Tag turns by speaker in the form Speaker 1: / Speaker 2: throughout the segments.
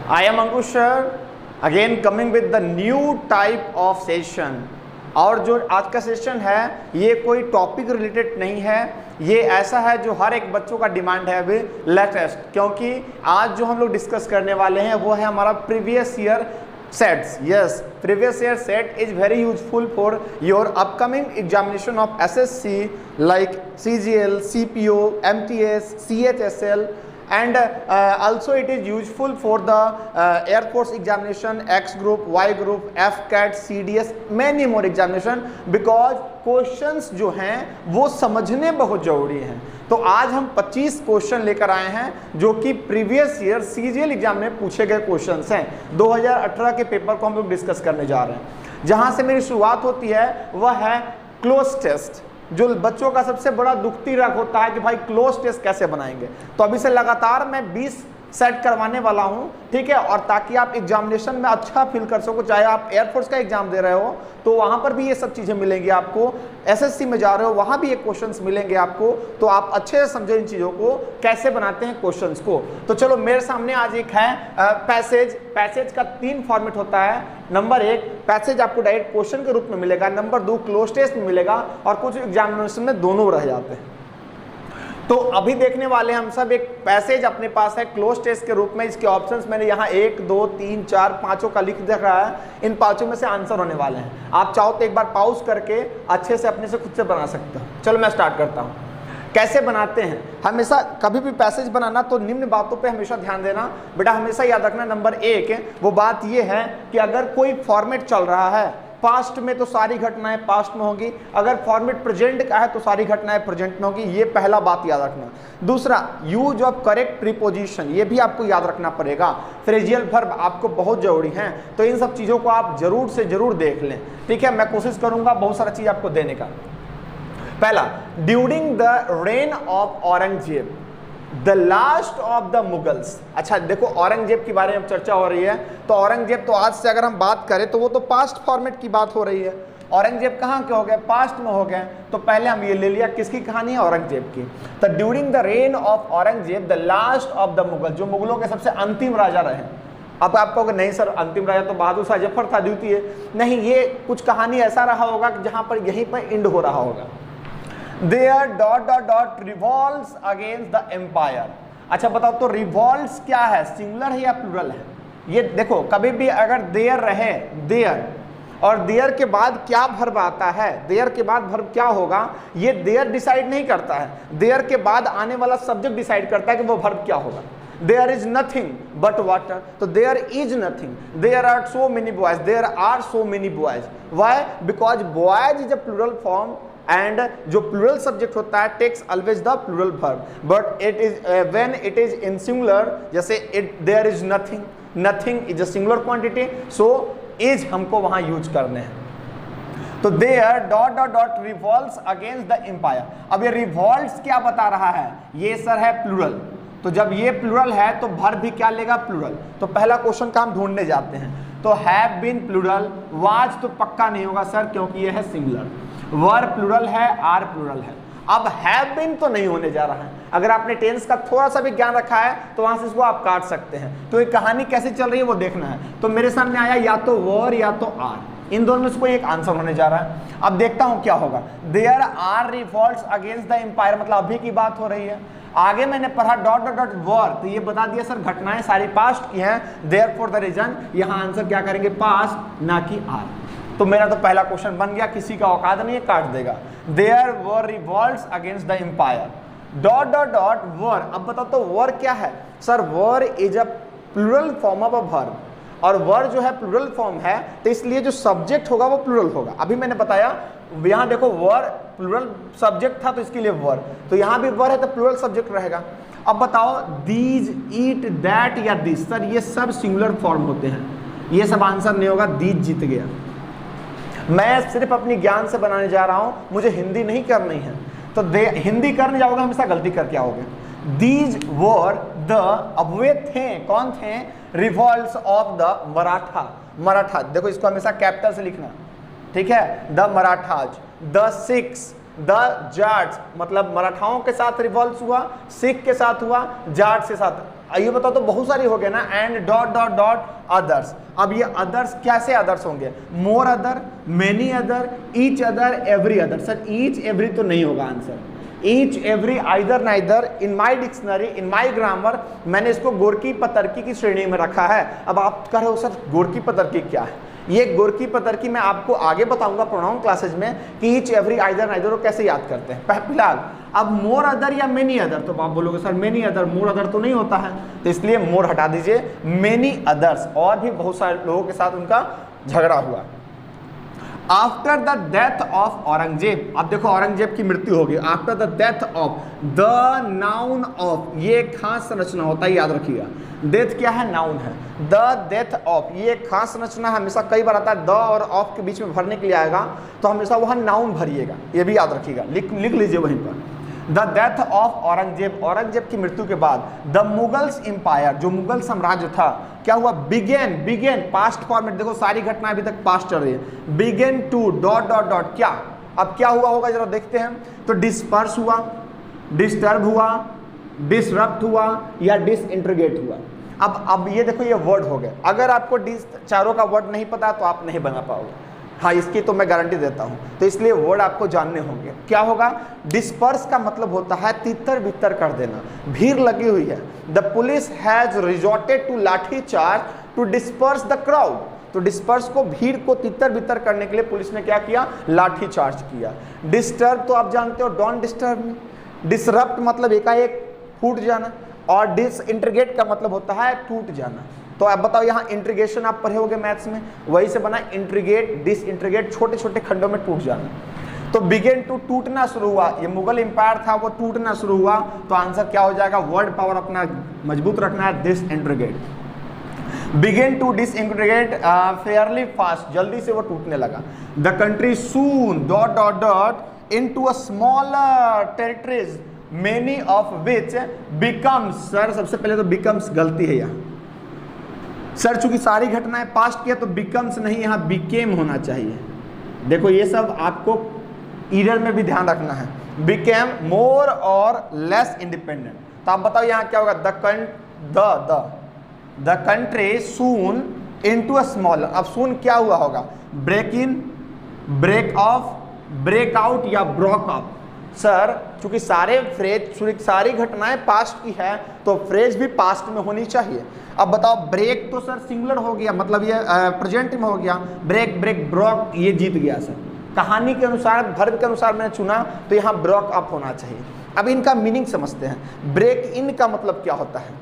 Speaker 1: I am Ankush sir, again coming with the new type of session। और जो आज का सेशन है ये कोई टॉपिक रिलेटेड नहीं है, ये ऐसा है जो हर एक बच्चों का डिमांड है अभी लेटेस्ट, क्योंकि आज जो हम लोग डिस्कस करने वाले हैं वो है हमारा previous year sets. Yes, previous year set is very useful for your upcoming examination of SSC like CGL, CPO, MTS, CHSL, and also it is useful for the Air Force examination, X group, Y group, FCAT, CDS, many more examination, because questions जो हैं वो समझने बहुत जरूरी हैं। तो आज हम 25 क्वेश्चन लेकर आए हैं जो कि प्रीवियस ईयर CGL एग्जाम में पूछे गए क्वेश्चंस हैं। 2018 के पेपर को हम लोग डिस्कस करने जा रहे हैं। जहां से मेरी शुरुआत होती है वह है क्लोज टेस्ट। जो बच्चों का सबसे बड़ा दुखती रग होता है कि भाई क्लोज टेस्ट कैसे बनाएंगे, तो अभी से लगातार मैं 20 सेट करवाने वाला हूं, ठीक है। और ताकि आप एग्जामिनेशन में अच्छा फील कर सको, चाहे आप एयरफोर्स का एग्जाम दे रहे हो तो वहां पर भी ये सब चीजें मिलेंगी आपको, SSC में जा रहे हो वहां भी ये क्वेश्चंस मिलेंगे आपको, तो आप अच्छे से समझो इन चीजों को कैसे बनाते हैं क्वेश्चंस को। तो चलो मेरे सामने आज एक है पैसेज का 3 फॉर्मेट होता है। नंबर 1 पैसेज आपको डायरेक्ट क्वेश्चन के रूप में मिलेगा, नंबर 2 क्लोज टेस्ट में मिलेगा, और कुछ एग्जामिनेशन में दोनों रह जाते हैं। तो अभी देखने वाले हम सब एक पैसेज अपने पास है क्लोज टेस्ट के रूप में। इसके ऑप्शंस मैंने यहाँ 1, 2, 3, 4, 5 का लिख दिख रहा है। इन 5 में से आंसर होने वाले हैं। आप चाहो तो एक बार पॉज करके अच्छे से अपने से खुद से बना सकते हो। चलो मैं स्टार्ट करता हूँ। कैसे बनाते हैं, हमेशा कभी भी पैसेज बनाना तो निम्न बातों पे हमेशा ध्यान देना बेटा, हमेशा याद रखना। नंबर 1 वो बात ये है कि अगर कोई फॉर्मेट चल रहा है पास्ट में तो सारी घटनाएं पास्ट में होगी, अगर फॉर्मेट प्रेजेंट का है तो सारी घटनाएं प्रेजेंट में होगी। ये पहला बात याद रखना। दूसरा, यूज ऑफ करेक्ट प्रीपोजिशन, ये भी आपको याद रखना पड़ेगा। फ्रेजियल वर्ब आपको बहुत जरूरी है, तो इन सब चीजों को आप जरूर से जरूर देख लें, ठीक है। मैं कोशिश करूंगा बहुत सारा चीज आपको देने का। पहला, during the rain of Aurangzeb the last of the Mughals. अच्छा देखो, औरंगजेब के बारे में चर्चा हो रही है, तो औरंगजेब तो आज से अगर हम बात करें तो वो तो पास्ट फॉर्मेट की बात हो रही है। औरंगजेब कहाँ के हो गए, पास्ट में हो गए, तो पहले हम ये ले लिया किसकी कहानी है, औरंगजेब की। तो during the rain of Aurangzeb the last of the Mughal, जो मुगलों के सबसे अंतिम राजा रहे। अब आप कहोगे नहीं सर, अंतिम राजा तो बहादुर शाह जफर था, द्वितीय। नहीं, ये कुछ कहानी ऐसा रहा होगा कि जहां पर यहीं पर एंड हो रहा होगा। Their ... revolts against the empire। अच्छा बताओ तो रिवॉल्ट्स क्या है, सिंगुलर है या प्लूरल है? ये देखो, कभी भी अगर देयर रहे, देयर, और देयर के बाद क्या वर्ब आता है, देयर के बाद वर्ब क्या होगा, ये देयर डिसाइड नहीं करता है। देयर के बाद आने वाला सब्जेक्ट डिसाइड करता है कि वो वर्ब क्या होगा। There is nothing but water, तो there is nothing. There are so many boys, there are so many boys. Why? Because boys is a plural form, and जो plural subject होता है takes always the plural verb, but it is when it is in singular, जैसे there is nothing, nothing is a singular quantity, so is हमको वहाँ use करने हैं। तो there ... revolts against the empire। अब ये revolts क्या बता रहा है, ये सर है प्लूरल, तो जब ये प्लूरल है तो वर्ब भी क्या लेगा, प्लूरल। तो पहला क्वेश्चन का हम ढूंढने जाते हैं। तो हैव बीन प्लूरल, वाज तो पक्का नहीं होगा सर क्योंकि ये है सिंगुलर। वर प्लूरल है, आर प्लूरल है। अब हैव बीन तो नहीं होने जा रहा है। अगर आपने टेंस का थोड़ा सा भी ज्ञान रखा है तो वहां से इसको आप काट सकते हैं। तो ये कहानी कैसे चल रही है वो देखना है। तो मेरे सामने आया या तो वर या तो आर, इन दोनों में से कोई एक आंसर होने जा रहा है। अब देखता हूं क्या होगा। There are revolts against the empire, मतलब अभी की बात हो रही है। आगे मैंने पढ़ा ... वर, तो ये बता दिया सर घटनाएं सारी पास्ट की हैं, देयरफॉर द रीजन यहाँ आंसर क्या करेंगे, पास्ट, ना कि आर। तो मेरा तो पहला क्वेश्चन बन गया, किसी का औकात नहीं है, काट देगा। There were revolts against the empire ... were. अब बताओ तो वर क्या है sir, were is a plural form of a verb, और वर जो है प्लूरल फॉर्म है तो इसलिए जो सब्जेक्ट होगा वो प्लूरल होगा। अभी मैंने बताया, यहाँ देखो वर प्लूरल सब्जेक्ट था तो इसके लिए वर, तो यहाँ भी वर है तो प्लूरल सब्जेक्ट रहेगा। अब बताओ दीज, ईट, दैट या दिस, सर ये सब सिंगुलर फॉर्म होते हैं, ये सब आंसर नहीं होगा। दीज जीत गया। मैं सिर्फ अपनी ज्ञान से बनाने जा रहा हूं, मुझे हिंदी नहीं करनी है, तो हिंदी करने जाओगे हमेशा गलती करके आओगे। दीज वर द, अब वे थे, कौन थे, revolts of the Maratha. Maratha देखो, इसको हमेशा कैपिटल से लिखना, ठीक है। The Marathas, the Sikhs, the Jats, मतलब मराठाओं के साथ रिवॉल्ट्स हुआ, सिख के साथ हुआ, जाट के साथ ये बताओ तो बहुत सारी हो गए ना, and dot dot dot others. अब ये अदर्स कैसे अदर्स होंगे? More other, many other, each other, every other. Sir each every तो नहीं होगा answer, each every either neither. In my dictionary, in my grammar मैंने इसको गोरकी पतरकी की श्रेणी में रखा है। अब आप कह रहे हो सर गोरकी पतरकी क्या है? ये गोरकी पतरकी मैं आपको आगे बताऊंगा प्रोनाउन क्लासेज में कि ईच एवरी आइदर नाइदर कैसे याद करते हैं। फिलहाल अब मोर अदर या मेनी अदर, तो आप बोलोगे sir many other, more other तो नहीं होता है, तो इसलिए मोर हटा दीजिए, मेनी अदर्स। और भी बहुत सारे लोगों के साथ उनका झगड़ा हुआ। After the death of Aurangzeb, अब देखो औरंगजेब की मृत्यु होगी। After the death of, the noun of, ये एक खास संरचना होता है, याद रखिएगा। डेथ क्या है? नाउन है। द डेथ ऑफ, ये एक खास संरचना हमेशा कई बार आता है, द और ऑफ के बीच में भरने के लिए आएगा, तो हमेशा वहां नाउन भरिएगा, ये भी याद रखिएगा, लिख लीजिए वहीं पर। The death of Aurangzeb, Aurangzeb की मृत्यु के बाद द मुगल्स एम्पायर, जो मुगल साम्राज्य था, क्या हुआ? बिगेन पास्ट फॉर्मेट, देखो सारी घटनाएं अभी तक पास्ट चल रही है। Began to dot dot dot, क्या अब क्या हुआ होगा जरा देखते हैं। तो डिस्पर्स हुआ, डिस्टर्ब हुआ, डिसरप्ट हुआ या डिसइंटीग्रेट हुआ। अब ये देखो ये वर्ड हो गए। अगर आपको चारों का वर्ड नहीं पता तो आप नहीं बना पाओगे, हाँ इसकी तो मैं गारंटी देता हूं, तो इसलिए वर्ड आपको जानने होंगे। क्या होगा? डिस्पर्स का मतलब होता है तितर बितर कर देना, भीड़ लगी हुई है। The police has resorted to lathi charge to disperse the crowd, तो डिस्पर्स को, भीड़ को तितर बितर करने के लिए पुलिस ने क्या किया? लाठी चार्ज किया। डिस्टर्ब तो आप जानते हो, डोंट डिस्टर्ब मी। डिसरप्ट मतलब एकाएक फूट जाना, और डिसइंटीग्रेट का मतलब होता है टूट जाना। तो आप बताओ यहाँ इंटीग्रेशन आप पढ़े होगे मैथ्स में, वही से बना इंटीग्रेट, डिसइंटीग्रेट, छोटे छोटे खंडों में टूट जाना। तो बिगेन टू, टूटना शुरू हुआ, ये मुगल एम्पायर था वो टूटना शुरू हुआ, तो आंसर क्या हो जाएगा? वर्ड पावर अपना मजबूत रखना है, disintegrate. Began to disintegrate fairly fast, जल्दी से वो टूटने लगा। The country soon dot dot dot into a smaller territories many of which becomes, sir सबसे पहले तो बिकम्स गलती है यहाँ सर, चूंकि सारी घटनाएं पास्ट किया तो बिकम्स नहीं, यहाँ बिकेम होना चाहिए। देखो ये सब आपको ईरर में भी ध्यान रखना है। बिकेम मोर और लेस इंडिपेंडेंट, तो आप बताओ यहाँ क्या होगा? The country soon into a smaller, अब सून क्या हुआ होगा? Break in, break off, break out या ब्रोक अप। सर चूंकि सारी घटनाएं पास्ट की है तो फ्रेज भी पास्ट में होनी चाहिए। अब बताओ ब्रेक तो सर सिंगुलर हो गया, मतलब ये प्रेजेंट में हो गया। ब्रेक, ब्रेक, ब्रोक, ये जीत गया सर। कहानी के अनुसार, वर्ब के अनुसार मैंने चुना तो यहाँ ब्रोक अप होना चाहिए। अब इनका मीनिंग समझते हैं। ब्रेक इन का मतलब क्या होता है,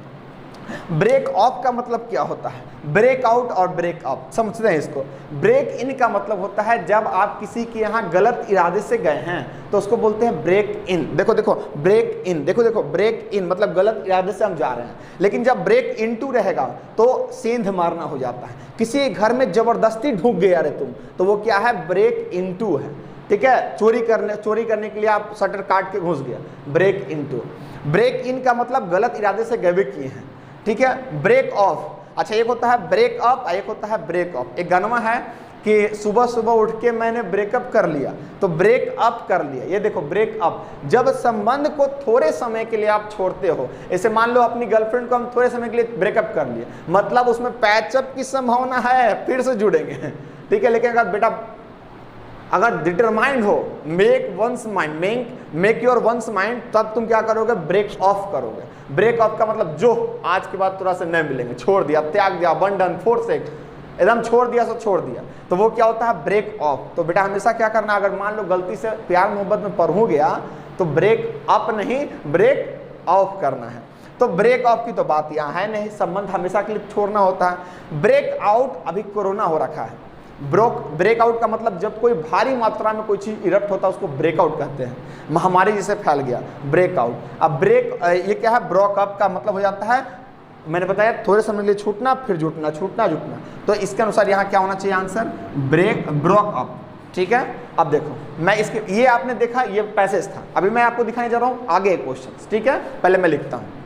Speaker 1: ब्रेक ऑफ का मतलब क्या होता है, ब्रेक आउट और ब्रेक अप, समझते हैं इसको। ब्रेक इन का मतलब होता है जब आप किसी के यहाँ गलत इरादे से गए हैं तो उसको बोलते हैं ब्रेक इन। देखो देखो ब्रेक इन, देखो देखो ब्रेक इन मतलब गलत इरादे से हम जा रहे हैं। लेकिन जब ब्रेक इनटू रहेगा तो सेंध मारना हो जाता है। किसी घर में जबरदस्ती ढूक गया रे तुम, तो वो क्या है? ब्रेक इनटू है। ठीक है, चोरी करने के लिए आप शटर काट के घुस गया, ब्रेक इनटू। ब्रेक इन का मतलब गलत इरादे से गए किए हैं। ठीक है, ब्रेक ऑफ, अच्छा एक होता है ब्रेक अप, एक होता है ब्रेक ऑफ। एक गाना है कि सुबह सुबह उठ के मैंने ब्रेकअप कर लिया, तो ब्रेक अप कर लिया। ये देखो ब्रेक अप, जब संबंध को थोड़े समय के लिए आप छोड़ते हो, ऐसे मान लो अपनी गर्लफ्रेंड को हम थोड़े समय के लिए ब्रेकअप कर लिए, मतलब उसमें पैचअप की संभावना है, फिर से जुड़ेंगे। ठीक है, लेकिन अगर बेटा अगर डिटरमाइंड हो, make once mind, make your once mind, तब तुम क्या करोगे? ब्रेक ऑफ करोगे। ब्रेक ऑफ का मतलब जो आज के बाद थोड़ा से नहीं मिलेंगे, छोड़ दिया, त्याग दिया, अबंडन, फोरसेक, एकदम छोड़ दिया सो छोड़ दिया, तो वो क्या होता है? Break off. तो बेटा हमेशा क्या करना, अगर मान लो गलती से प्यार मोहब्बत में पर हो गया तो ब्रेक अप नहीं, ब्रेक ऑफ करना है। तो ब्रेक ऑफ की तो बात यहाँ है नहीं, संबंध हमेशा के लिए छोड़ना होता है। ब्रेक आउट, अभी कोरोना हो रखा है, ब्रेकआउट का मतलब जब कोई भारी मात्रा में कोई चीज इरप्ट होता है उसको ब्रेकआउट कहते हैं, महामारी जैसे फैल गया, ब्रेकआउट। अब ब्रेक ये क्या है? ब्रोकअप का मतलब हो जाता है, मैंने बताया थोड़े समय के लिए छूटना, फिर जुटना, छूटना जुटना। तो इसके अनुसार यहाँ क्या होना चाहिए आंसर? ब्रोकअप। ठीक है, अब देखो मैं इसके, ये आपने देखा ये पैसेज था, अभी मैं आपको दिखाने जा रहा हूँ आगे क्वेश्चन। ठीक है, पहले मैं लिखता हूँ।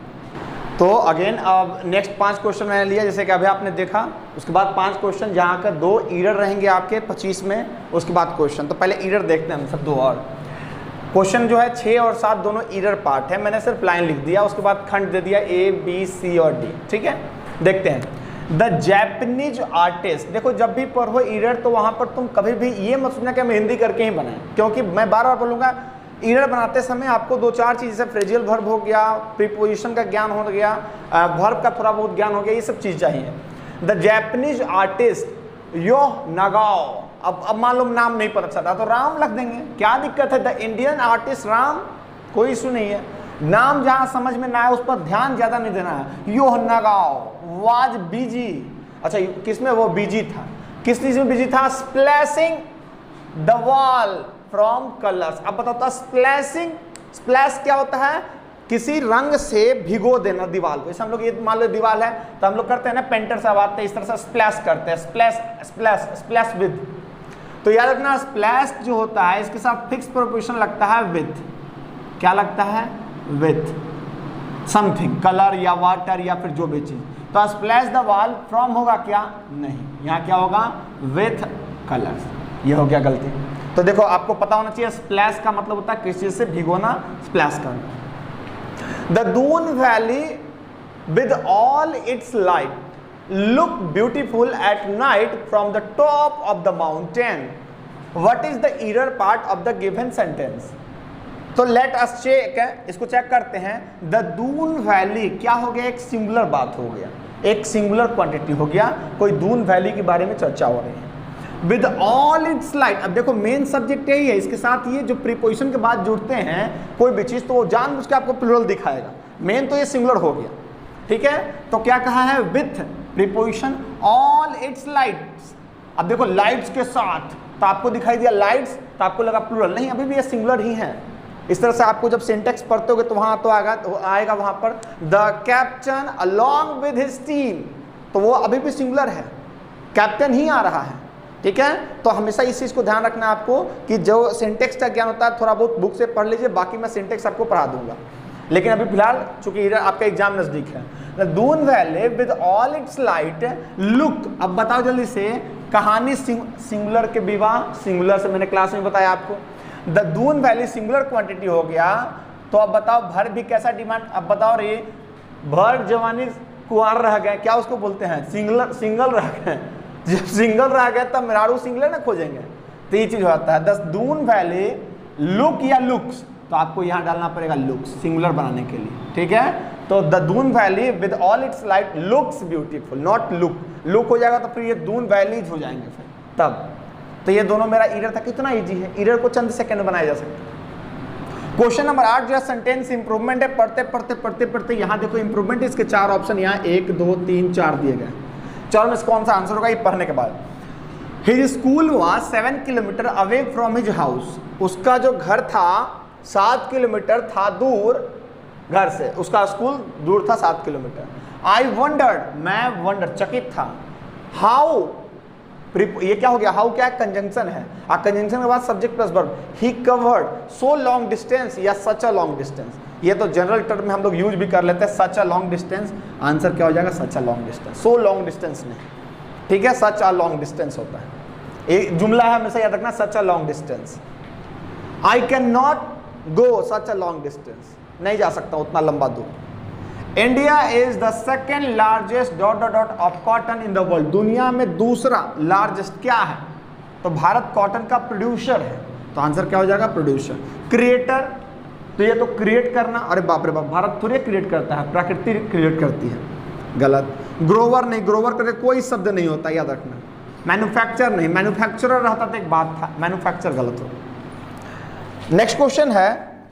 Speaker 1: तो अगेन अब नेक्स्ट 5 क्वेश्चन मैंने लिया, जैसे कि अभी आपने देखा। उसके बाद 5 क्वेश्चन जहाँ का 2 ईरर रहेंगे आपके 25 में, उसके बाद क्वेश्चन। तो पहले ईरर देखते हैं हम सब 2 और। क्वेश्चन जो है 6 और 7 दोनों ईरर पार्ट है, मैंने सिर्फ लाइन लिख दिया, उसके बाद खंड दे दिया A B C और D। ठीक है, देखते हैं। द जैपनीज आर्टिस्ट, देखो जब भी पढ़ो ईरर तो वहां पर तुम कभी भी ये मत सोचना कि हम हिंदी करके ही बनाए, क्योंकि मैं बार बार बोलूंगा ईरर बनाते समय आपको 2-4 चीज जैसे फ्रेजियल वर्ब हो गया, प्रीपोजिशन का ज्ञान हो गया, वर्ब का थोड़ा बहुत ज्ञान हो गया, ये सब चीज चाहिए। द जैपनीज आर्टिस्ट यो नागाओ, अब मान लो नाम नहीं पता चलता तो राम रख देंगे, क्या दिक्कत है। द इंडियन आर्टिस्ट राम, कोई इशू नहीं है, नाम जहां समझ में ना आए उस पर ध्यान ज्यादा नहीं देना है। यो नागाओ वाज बिजी, अच्छा किसमें वो बिजी था, किस चीज में बिजी था, splashing the wall from colours. अब बताओ स्प्लैशिंग, स्प्लैश क्या होता है, किसी रंग से भिगो देना दीवार को। जैसे हम लोग ये मान लो दीवार है तो हम लोग करते हैं ना, पेंटर साहब आते हैं इस तरह से स्प्लैश करते हैं, स्प्लैश स्प्लैश स्प्लैश विद। तो याद रखना स्प्लैश जो होता है इसके साथ फिक्स प्रोपोजिशन लगता है विथ, क्या लगता है, विथ समथिंग, कलर या वाटर या फिर जो भी चीज। तो स्प्लैश द वॉल फ्रॉम होगा क्या, नहीं, यहाँ क्या होगा, विथ कलर्स। ये हो गया गलती। तो देखो आपको पता होना चाहिए स्प्लैश का मतलब होता है किसी चीज से भिगोना, स्प्लैश करना। The Doon valley with all its light look beautiful at night from the top of the mountain. What is the error part of the given sentence. तो लेट अस चेक, इसको चेक करते हैं। द दून वैली क्या हो गया, एक singular बात हो गया, एक सिंगुलर क्वांटिटी हो गया, कोई दून वैली के बारे में चर्चा हो रही है। विद ऑल इट्स लाइट, अब देखो मेन सब्जेक्ट यही है, इसके साथ ये जो प्रीपोजिशन के बाद जुड़ते हैं कोई भी चीज तो वो जानबूझ के आपको प्लूरल दिखाएगा, मेन तो ये सिंगुलर हो गया। ठीक है, तो क्या कहा है, with preposition all it's lights. अब देखो लाइट्स के साथ, तो आपको दिखाई दिया लाइट्स, तो आपको लगा प्लूरल, नहीं अभी भी ये सिंगुलर ही है। इस तरह से आपको जब सिंटेक्स पढ़ते होगे तो वहां तो आएगा वहां पर the captain along with his team, तो वो अभी भी सिंगुलर है, कैप्टन ही आ रहा है। ठीक है, तो हमेशा इस चीज को ध्यान रखना आपको कि जो सिंटेक्स का ज्ञान होता है थोड़ा बहुत बुक से पढ़ लीजिए, बाकी मैं सिंटेक्स आपको पढ़ा दूंगा। लेकिन अभी फिलहाल चूंकि आपका एग्जाम नजदीक है। The Doon valley with all its light look, अब बताओ जल्दी से, कहानी सिंगुलर के विवाह, सिंगुलर से मैंने क्लास में बताया आपको। The Doon valley singular quantity हो गया, तो अब बताओ भर भी कैसा डिमांड, अब बताओ रे, भर जवानी कुंवार रह गए, क्या उसको बोलते हैं, सिंगल रह गए। जब सिंगल रह गए तब मेरारू सिंगल ना खोजेंगे, तो ये चीज होता है। द दून वैली लुक या लुक्स, तो आपको यहाँ डालना पड़ेगा लुक्स सिंगुलर बनाने के लिए। ठीक है, तो the Doon valley with all its light looks beautiful, not look, look हो जाएगा तो फिर ये दून वैलीज हो जाएंगे फिर तब। तो ये दोनों मेरा ईरर था, कितना इजी है, ईरर को चंद सेकंड में बनाया जा सकता है। क्वेश्चन नंबर 8 जो है सेंटेंस इंप्रूवमेंट है, पढ़ते पढ़ते यहाँ देखो इंप्रूवमेंट, इसके 4 ऑप्शन यहाँ 1 2 3 4 दिए गए। चलो में कौन सा आंसर होगा ये पढ़ने के बाद। His school was 7 kilometre away from his house, उसका जो घर था 7 किलोमीटर था दूर घर से, उसका स्कूल दूर था 7 किलोमीटर। आई वंडर्ड, मैं वंडर चकित था। हाउ, ये क्या हो गया, हाउ क्या कंजंक्शन है, और कंजंक्शन के बाद सब्जेक्ट प्लस वर्ब। ही कवर्ड सो लॉन्ग डिस्टेंस या सच अ लॉन्ग डिस्टेंस, ये तो जनरल टर्म में हम लोग यूज भी कर लेते हैं, such a long distance. Answer क्या हो जाएगा, such a long distance, so long distance नहीं। ठीक है, सच अ लॉन्ग डिस्टेंस होता है, एक जुमला है हमेशा याद रखना, such a long distance. I can not go such a long distance, नहीं जा सकता उतना लंबा दूर। India is the second largest dot dot dot of cotton in the world, दुनिया में दूसरा लार्जेस्ट क्या है, तो भारत कॉटन का प्रोड्यूसर है, तो आंसर क्या हो जाएगा, प्रोड्यूसर। क्रिएटर, तो ये तो क्रिएट करना, अरे बाप रे बाप, भारत थोड़ी क्रिएट करता है, प्रकृति क्रिएट करती है, गलत। ग्रोवर नहीं, ग्रोवर करके कोई शब्द नहीं होता, याद रखना। मैन्युफैक्चर नहीं, मैन्युफैक्चरर रहता तो एक बात था, मैन्युफैक्चर गलत हो। नेक्स्ट क्वेश्चन है,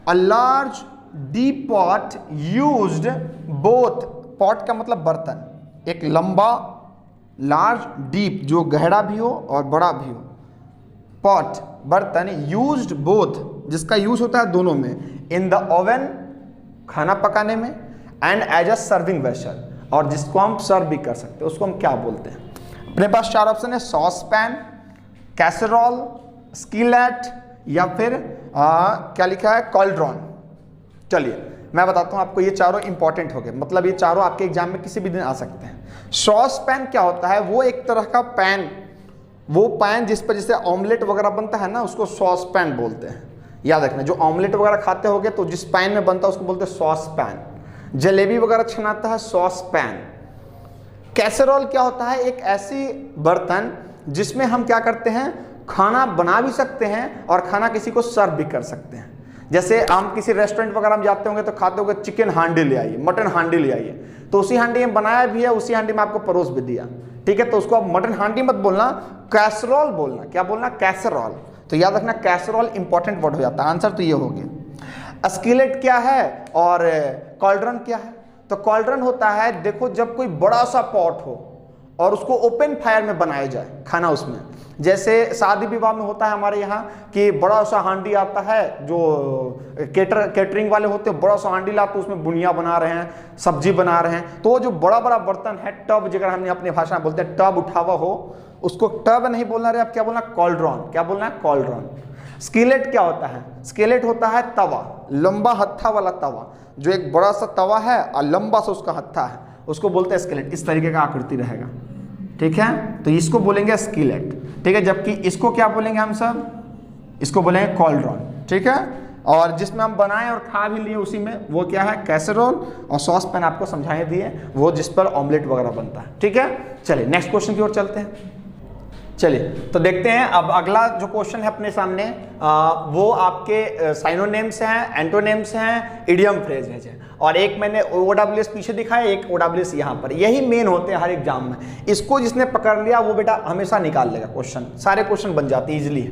Speaker 1: a large deep pot used both, pot का मतलब बर्तन, एक लंबा लार्ज डीप जो गहरा भी हो और बड़ा भी हो, पॉट बर्तन, यूज्ड बोथ जिसका यूज होता है दोनों में, इन द ओवन खाना पकाने में, and as a serving vessel, और जिसको हम सर्व भी कर सकते हैं उसको हम क्या बोलते हैं। अपने पास 4 ऑप्शन है, सॉस पैन, कैसरोल, स्किलेट, या फिर क्या लिखा है, कॉल्ड्रॉन। चलिए मैं बताता हूं आपको, ये चारों इंपॉर्टेंट हो गए, मतलब ये चारों आपके एग्जाम में किसी भी दिन आ सकते हैं। सॉस पैन क्या होता है, वो एक तरह का पैन, वो पैन जिस पर जैसे ऑमलेट वगैरह बनता है ना, उसको सॉस पैन बोलते हैं। याद रखना। जो ऑमलेट वगैरह खाते होगे तो जिस पैन में बनता है उसको बोलते हैं सॉस पैन। जलेबी वगैरह छनाता है सॉस पैन। कैसेरोल क्या होता है? एक ऐसी बर्तन जिसमें हम क्या करते हैं, खाना बना भी सकते हैं और खाना किसी को सर्व भी कर सकते हैं। जैसे हम किसी रेस्टोरेंट वगैरह में जाते होंगे तो खाते होंगे चिकन हांडी ले आइए, मटन हांडी ले आइए, तो उसी हांडी में बनाया भी है, उसी हांडी में आपको परोस भी दिया, ठीक है। तो उसको आप मटन हांडी मत बोलना, कैसरोल बोलना। क्या बोलना? कैसरोल। तो याद रखना कैसरोल इंपॉर्टेंट वर्ड हो जाता है। आंसर तो ये हो गया। स्किलेट क्या है और कॉल्ड्रन क्या है? तो कॉल्ड्रन होता है, देखो जब कोई बड़ा सा पॉट हो और उसको ओपन फायर में बनाया जाए खाना उसमें, जैसे शादी विवाह में होता है हमारे यहाँ कि बड़ा सा हांडी आता है, जो केटरिंग वाले होते हैं बड़ा सा हांडी लाते हैं, उसमें बुनिया बना रहे हैं, सब्जी बना रहे हैं। तो वो जो बड़ा बड़ा बर्तन है, टब जगह हमने अपनी भाषा में बोलते हैं, टब उठावा हो, उसको टब नहीं बोलना रे, आप क्या बोलना? कॉल्ड्रॉन। क्या बोलना है? कॉल्ड्रॉन। स्किलेट क्या होता है? स्किलेट होता है तवा, लंबा हत्था वाला तवा, जो एक बड़ा सा तवा है और लंबा सा उसका हत्था है, उसको बोलते हैं स्किलेट। इस तरीके का आकृति रहेगा, ठीक है। तो इसको बोलेंगे स्किलेट, ठीक है। जबकि इसको क्या बोलेंगे हम सब? इसको बोलेंगे कॉल्ड्रॉन, ठीक है। और जिसमें हम बनाए और खा भी लिए उसी में, वो क्या है? कैसेरोल। और सॉस पैन आपको समझाए दिए, वो जिस पर ऑमलेट वगैरह बनता है, ठीक है। चलिए नेक्स्ट क्वेश्चन की ओर चलते हैं। चलिए तो देखते हैं अब अगला जो क्वेश्चन है अपने सामने, वो आपके साइनोनिम्स हैं, एंटोनिम्स हैं, इडियम फ्रेजेज हैं। और एक मैंने OWS पीछे दिखाया, एक OWS यहाँ पर। यही मेन होते हैं हर एग्जाम में। इसको जिसने पकड़ लिया वो बेटा हमेशा निकाल लेगा क्वेश्चन, सारे क्वेश्चन बन जाते हैं इजिली।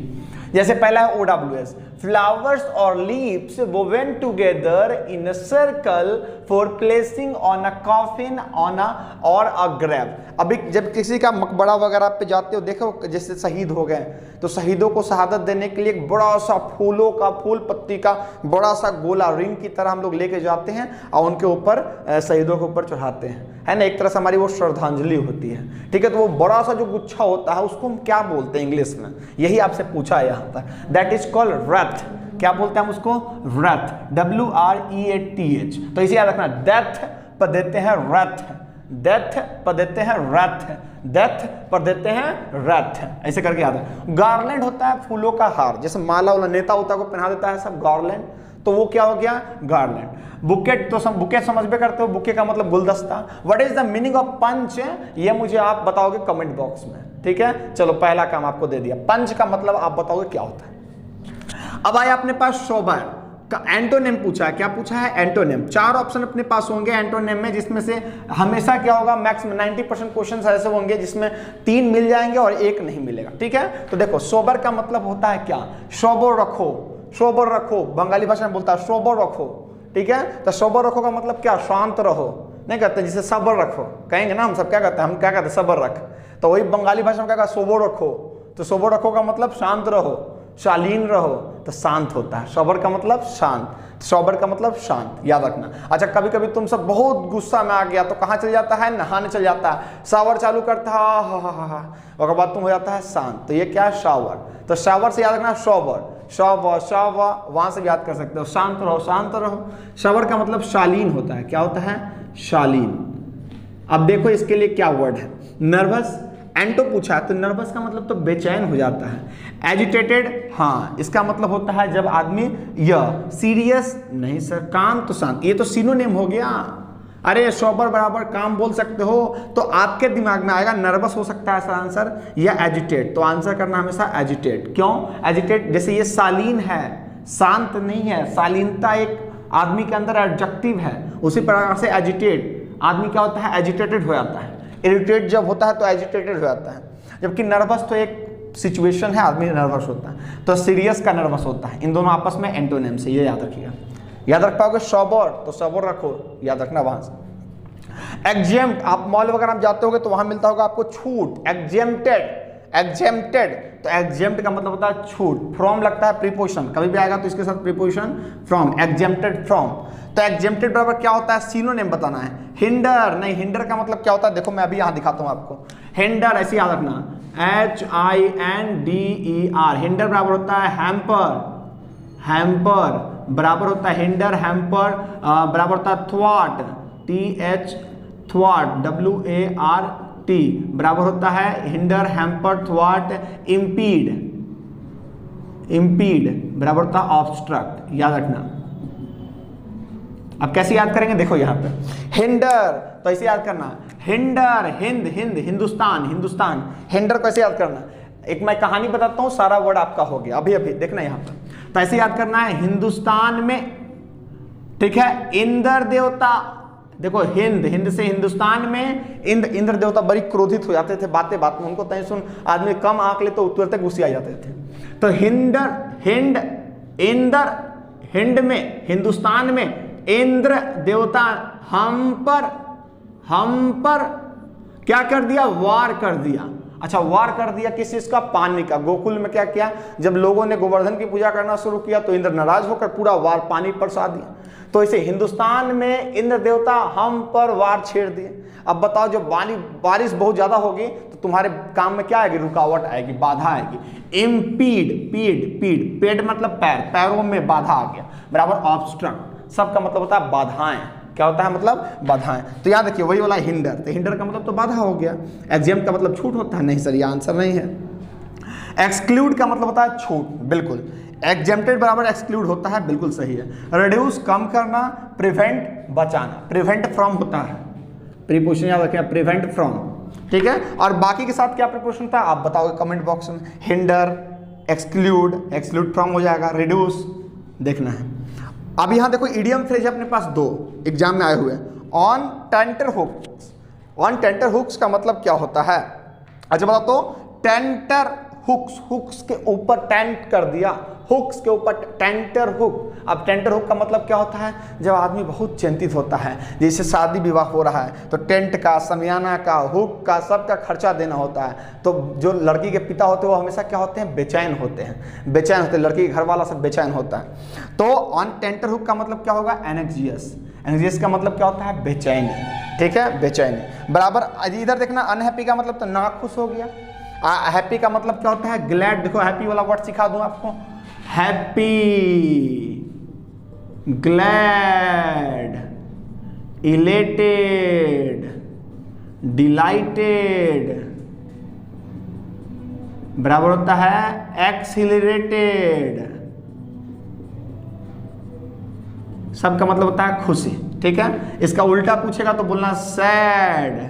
Speaker 1: जैसे पहला है OWS, फ्लावर्स और leaves woven together in a circle for placing on a coffin on a or a grave। अभी जब किसी का मकबरा वगैरह पे जाते हो, देखो जैसे शहीद हो गए तो शहीदों को शहादत देने के लिए एक बड़ा सा फूलों का, फूल पत्ती का बड़ा सा गोला रिंग की तरह हम लोग लेके जाते हैं और उनके ऊपर शहीदों के ऊपर चढ़ाते हैं, है ना। एक तरह से हमारी वो श्रद्धांजलि होती है, ठीक है। तो वो बड़ा सा जो गुच्छा होता है उसको हम क्या बोलते हैं इंग्लिश में? यही आपसे पूछा है यहाँ पर। दैट इज कॉल्ड रथ। क्या बोलते हैं हम उसको? रथ। WREATH। तो इसे याद रखना, डेथ पर देते हैं रथ, डेथ पर देते हैं रथ, डेथ पर देते हैं रथ, ऐसे करके याद है। गार्लैंड होता है फूलों का हार, जैसे माला वाला नेता होता है को पहना देता है सब गार्लैंड, तो वो क्या हो गया? गार्लैंड। बुकेट तो बुके समझ में करते हो, बुके का मतलब गुलदस्ता। What is the meaning of punch? ये मुझे आप बताओगे कमेंट बॉक्स में, ठीक है। चलो पहला काम आपको दे दिया, पंच का मतलब आप बताओगे क्या होता है। अब आया अपने पास सोबर का एंटोनिम पूछा है। क्या पूछा है? एंटोनिम। 4 ऑप्शन अपने पास होंगे एंटोनिम में, जिसमें से हमेशा क्या होगा, मैक्सिमम 90% क्वेश्चन ऐसे होंगे जिसमें 3 मिल जाएंगे और 1 नहीं मिलेगा, ठीक है। तो देखो सोबर का मतलब होता है क्या? सोबर रखो, सोबर रखो, बंगाली भाषा में बोलता है सोबर रखो, ठीक है। तो सोबर रखो का मतलब क्या? शांत रहो नहीं कहते, जिसे सबर रखो कहेंगे ना हम सब, क्या कहते हैं? हम क्या कहते हैं? सबर रख। तो वही बंगाली भाषा में क्या कहते? सोबर रखो। तो सोबर रखो का मतलब शांत रहो, शालीन रहो, तो शांत होता है। सोबर का मतलब शांत, सोबर का मतलब शांत, याद रखना। अच्छा कभी कभी तुम सब बहुत गुस्सा में आ गया तो कहाँ चल जाता है? नहाने चल जाता है, शावर चालू करता है, हा, उसके बाद तुम हो जाता है शांत। तो ये क्या है? शावर। तो शावर से याद रखना शॉवर, शॉवर, शॉवर, वहां से याद कर सकते हो। शांत रहो, शांत रहो। शावर का मतलब शालीन होता है। क्या होता है? शालीन। अब देखो इसके लिए क्या वर्ड है? नर्वस। एंटो पूछा है तो नर्वस का मतलब तो बेचैन हो जाता है। एजिटेटेड, हाँ इसका मतलब होता है जब आदमी यह सीरियस नहीं सर, काम तो शांत, ये तो सिनोनिम हो गया। अरे सोबर बराबर काम बोल सकते हो तो आपके दिमाग में आएगा नर्वस हो सकता है सर आंसर, या एजिटेट। तो आंसर करना हमेशा एजिटेट। क्यों एजिटेट? जैसे ये शालीन है, शांत नहीं है। शालीनता एक आदमी के अंदर एडजेक्टिव है, उसी प्रकार से एजिटेट आदमी क्या होता है? एजिटेटेड हो जाता है। इरिटेट जब होता है तो एजिटेटेड हो जाता है, जबकि नर्वस तो एक सिचुएशन है, आदमी नर्वस होता है। तो सीरियस का नर्वस होता है। इन दोनों आपस में एंटोनिम से, ये याद रखिएगा। याद रख पाओगे? सोबर, तो सोबर रखो, याद रखना वहां से। एग्जेम्प्ट, आप मॉल वगैरह में जाते होगे तो वहां मिलता होगा आपको छूट, एग्जेम्प्टेड। एग्जेम्प्टेड, तो एग्जेम्प्ट का मतलब होता है छूट। फ्रॉम लगता है प्रीपोजिशन, कभी भी आएगा तो इसके साथ प्रीपोजिशन फ्रॉम, एग्जेम्प्टेड फ्रॉम। तो एग्जेम्प्टेड बराबर क्या होता है? सिनोनिम बताना है। हिंडर नहीं, हिंडर का मतलब क्या होता है? देखो मैं अभी यहां दिखाता हूं आपको। हिंडर ऐसे याद रखना, HINDER। हिंडर बराबर होता है हैम्पर, हैम्पर बराबर होता है हिंडर, हैम्पर बराबर होता है थ्वाट, TH थ्वाट, WART बराबर होता है हिंडर, हैम्पर, थ्वाट, इम्पीड। इम्पीड बराबर होता है ऑब्स्ट्रक्ट, याद रखना। अब कैसे याद करेंगे, देखो यहाँ पे हिंडर, तो ऐसे याद करना, हिंडर, हिंद, हिंद, हिंदुस्तान, हिंदुस्तान, हिंडर को ऐसे याद करना। एक मैं कहानी बताता हूँ, सारा वर्ड आपका हो गया अभी अभी, देखना यहाँ पर। तो ऐसे याद करना है, हिंदुस्तान में, ठीक है, इंद्र देवता, देखो हिंद, हिंद से हिंदुस्तान में, इंद्र देवता बड़ी क्रोधित हो जाते थे बातें बात में, उनको तय सुन आदमी कम आंक ले तो तुरंत गुस्से आ जाते थे। तो हिंडर, हिंड, इंद्र, हिंड में, हिंदुस्तान में, इंद्र देवता हम पर क्या कर दिया, वार कर दिया। अच्छा, वार कर दिया किस चीज का, पानी का। गोकुल में क्या किया, जब लोगों ने गोवर्धन की पूजा करना शुरू किया तो इंद्र नाराज होकर पूरा वार पानी पर बरसा दिया। तो इसे हिंदुस्तान में इंद्र देवता हम पर वार छेड़ दिए। अब बताओ, जब बारिश बहुत ज्यादा होगी तो तुम्हारे काम में क्या आएगी, रुकावट आएगी, बाधा आएगी। इम्पीड, पीड, पेड मतलब पैर, पैरों में बाधा आ गया, बराबर ऑब्स्ट्रक्ट, सबका मतलब होता है बाधाएं। क्या होता है, मतलब बाधाएं। तो याद रखिए वही वाला हिंडर, तो हिंडर का मतलब तो बाधा हो गया। एग्जाम का मतलब छूट होता है, नहीं सर ये आंसर नहीं है। एक्सक्लूड का मतलब होता है छूट, बिल्कुल। एग्जेम्प्टेड बराबर एक्सक्लूड होता है, बिल्कुल सही है। रिड्यूस कम करना, प्रिवेंट बचाना, प्रिवेंट फ्रॉम होता है, प्रीपोजिशन याद रखिए, प्रिवेंट फ्रॉम, ठीक है। और बाकी के साथ क्या प्रीपोजिशन था आप बताओगे कमेंट बॉक्स में। हिंडर, एक्सक्लूड, एक्सक्लूड फ्रॉम हो जाएगा, रिड्यूस, देखना है। अब यहां देखो इडियम फ्रेज अपने पास दो एग्जाम में आए हुए हैं। On tenterhooks, on tenterhooks का मतलब क्या होता है, अच्छा बताओ तो। टेंटर हुक्स, हुक्स के ऊपर टेंट कर दिया, हुक्स के ऊपर टेंटर हुक। अब टेंटर हुक का मतलब क्या होता है, जब आदमी बहुत चिंतित होता है, जैसे शादी विवाह हो रहा है तो टेंट का, समियाना का, हुक का, सबका खर्चा देना होता है। तो जो लड़की के पिता होते हैं वो हमेशा क्या होते हैं, बेचैन होते हैं, बेचैन होते हैं, लड़की के घर वाला सब बेचैन होता है। तो ऑन टेंटर हुक का मतलब क्या होगा, एनेक्जियस, एनेक्जियस का मतलब क्या होता है, बेचैनी, ठीक है, बेचैनी, बराबर। इधर देखना, अनहैप्पी का मतलब तो नाखुश हो गया। हैप्पी का मतलब क्या होता है, ग्लैड। देखो हैप्पी वाला वर्ड सिखा दूं आपको, हैप्पी, ग्लैड, इलेटेड, डिलाइटेड, बराबर होता है एक्सिलरेटेड, सबका मतलब होता है खुशी, ठीक है। इसका उल्टा पूछेगा तो बोलना सैड,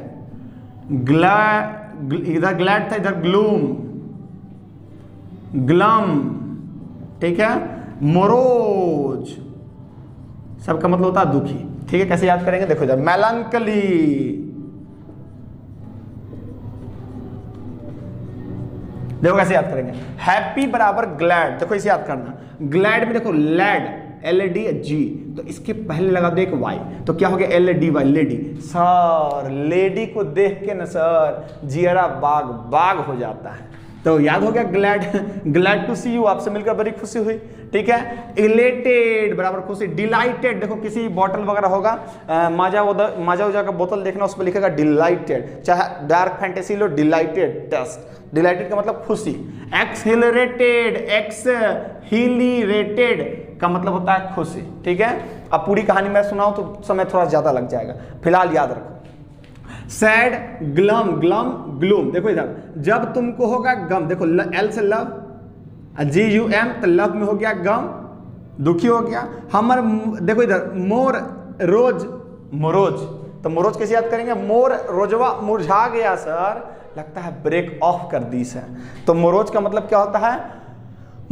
Speaker 1: ग्लैड, इधर ग्लैड था, इधर ग्लूम, ग्लम, ठीक है, मोरोज, सबका मतलब होता है दुखी, ठीक है। कैसे याद करेंगे, देखो इधर मेलंकली, देखो कैसे याद करेंगे, हैप्पी बराबर ग्लैड, देखो इसे याद करना। ग्लैड में देखो लैड, LAD-G, तो इसके पहले लगा दो एक वाई, तो क्या हो गया, LADY, लेडी। सर लेडी को देख के न सर जियरा बाग बाग हो जाता है, तो याद हो गया glad, glad to see you, आपसे मिलकर बड़ी खुशी हुई, ठीक है। इलेटेड बराबर खुशी, डिलाइटेड, देखो किसी बॉटल वगैरह होगा, माजा उजा का बोतल देखना, उस पर लिखेगा डिलाइटेड, चाहे डार्क फैंटेसी लो, डिलाइटेड टेस्ट, डिलाइटेड का मतलब खुशी। एक्सिलरेटेड, एक्सहिलरेटेड का मतलब होता है खुशी, ठीक है। अब पूरी कहानी मैं सुनाऊं तो समय थोड़ा ज्यादा लग जाएगा, फिलहाल याद रखो। सैड, ग्लम, ग्लम, ग्लूम, देखो इधर जब तुमको होगा गम, देखो L से लव, GUM, तो लव में हो गया गम, दुखी हो गया। हमर, देखो इधर मोर, रोज, मोरोज, तो मोरोज कैसे याद करेंगे, मोर रोजवा मुरझा गया सर, लगता है ब्रेक ऑफ कर दी सर। तो मोरोज का मतलब क्या होता है,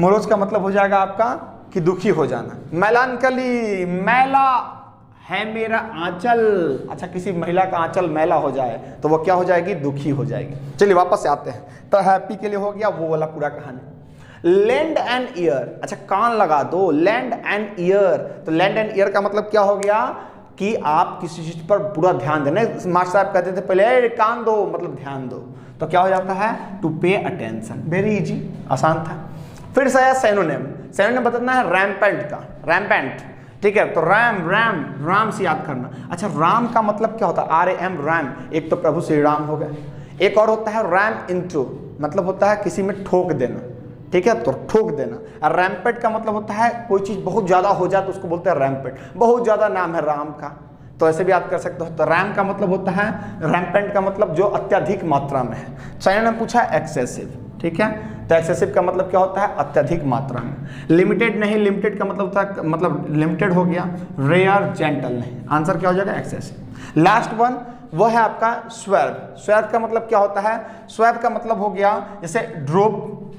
Speaker 1: मोरोज का मतलब हो जाएगा आपका कि दुखी हो जाना। मेलानकली, मैला है मेरा आंचल, अच्छा किसी महिला का आंचल मैला हो जाए तो वो क्या हो जाएगी, दुखी हो जाएगी। चलिए वापस से आते हैं। तो हैप्पी के लिए हो गया वो वाला पूरा कहानी। लैंड एंड ईयर, अच्छा कान लगा दो, लैंड एंड ईयर, तो लैंड एंड ईयर का मतलब क्या हो गया कि आप किसी चीज पर पूरा ध्यान देना। मास्टर साहब कहते थे पहले कान दो मतलब ध्यान दो, तो क्या हो जाता है, to pay attention, very easy, आसान था। फिर से आया सैनोनिम, सैनोनिम बताना है रैम्पेंट का, रैम्पेंट, ठीक है। तो रैम, रैम, राम से याद करना। अच्छा राम का मतलब क्या होता है, RAM, रैम, एक तो प्रभु श्री राम हो गए, एक और होता है रैम इनटू, मतलब होता है किसी में ठोक देना, ठीक है, तो ठोक देना। और रैम्पेट का मतलब होता है कोई चीज बहुत ज्यादा हो जाए तो उसको बोलते हैं रैम्पेट, बहुत ज्यादा नाम है राम का, तो ऐसे भी याद कर सकते हो। तो रैम का मतलब होता है, रैम्पेंट का मतलब जो अत्यधिक मात्रा में है। चाइना ने पूछा एक्सेसिव, ठीक है। तो एक्सेसिव का मतलब क्या होता है, अत्यधिक मात्रा में। लिमिटेड नहीं, लिमिटेड का मतलब होता है, मतलब लिमिटेड हो गया। रेयर, जेंटल नहीं, आंसर क्या हो जाएगा, एक्सेसिव। लास्ट वन वो है आपका स्वर्ब। स्वर्ब का मतलब क्या होता है, स्वर्ब का मतलब हो गया जैसे ड्रॉप,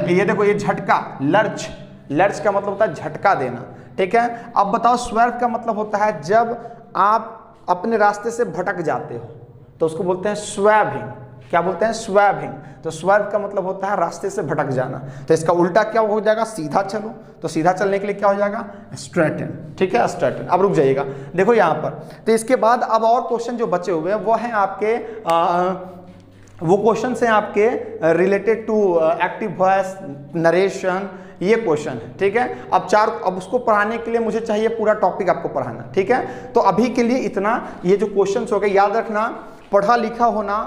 Speaker 1: ये देखो ये झटका, लर्ज, लर्ज का मतलब होता है झटका देना, ठीक है। अब बताओ स्वर्ब का मतलब होता है जब आप अपने रास्ते से भटक जाते हो तो उसको बोलते हैं स्werving। क्या बोलते हैं, स्werving। तो स्वर्ब का मतलब होता है रास्ते से भटक जाना, तो इसका उल्टा क्या हो जाएगा, सीधा चलो। तो सीधा चलने के लिए क्या हो जाएगा, स्ट्रेटन, ठीक है, स्ट्रेटन। अब रुक जाइएगा, देखो यहाँ पर। तो इसके बाद अब और क्वेश्चन जो बचे हुए हैं वो हैं आपके वो क्वेश्चन हैं आपके related to active voice, narration, ये क्वेश्चन है, ठीक है। अब उसको पढ़ाने के लिए मुझे चाहिए पूरा टॉपिक आपको पढ़ाना, ठीक है। तो अभी के लिए इतना, ये जो क्वेश्चंस हो गए, याद रखना पढ़ा लिखा होना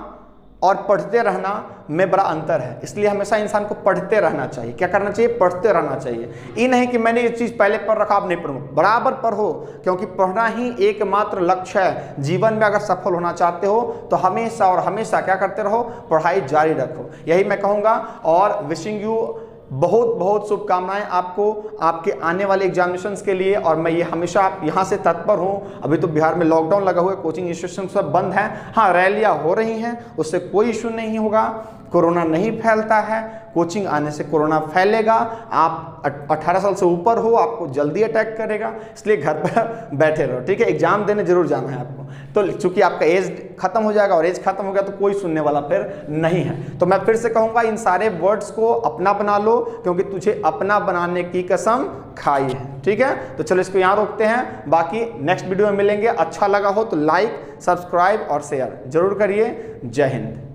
Speaker 1: और पढ़ते रहना में बड़ा अंतर है, इसलिए हमेशा इंसान को पढ़ते रहना चाहिए। क्या करना चाहिए, पढ़ते रहना चाहिए। ये नहीं कि मैंने ये चीज़ पहले पढ़ रखा अब नहीं पढ़ूँ, बराबर पढ़ो, क्योंकि पढ़ना ही एकमात्र लक्ष्य है। जीवन में अगर सफल होना चाहते हो तो हमेशा और हमेशा क्या करते रहो, पढ़ाई जारी रखो, यही मैं कहूँगा। और विशिंग यू बहुत बहुत शुभकामनाएं आपको आपके आने वाले एग्जामिनेशंस के लिए। और मैं ये हमेशा आप यहाँ से तत्पर हूँ। अभी तो बिहार में लॉकडाउन लगा हुआ है, कोचिंग इंस्टीट्यूशन सब बंद हैं, हाँ रैलियाँ हो रही हैं, उससे कोई इशू नहीं होगा, कोरोना नहीं फैलता है, कोचिंग आने से कोरोना फैलेगा। आप 18 साल से ऊपर हो, आपको जल्दी अटैक करेगा, इसलिए घर पर बैठे रहो, ठीक है। एग्जाम देने जरूर जाना है आपको, तो चूंकि आपका एज खत्म हो जाएगा और एज खत्म हो गया तो कोई सुनने वाला फिर नहीं है। तो मैं फिर से कहूँगा इन सारे वर्ड्स को अपना बना लो, क्योंकि तुझे अपना बनाने की कसम खाई है, ठीक है। तो चलो इसको यहाँ रोकते हैं, बाकी नेक्स्ट वीडियो में मिलेंगे। अच्छा लगा हो तो लाइक, सब्सक्राइब और शेयर जरूर करिए। जय हिंद।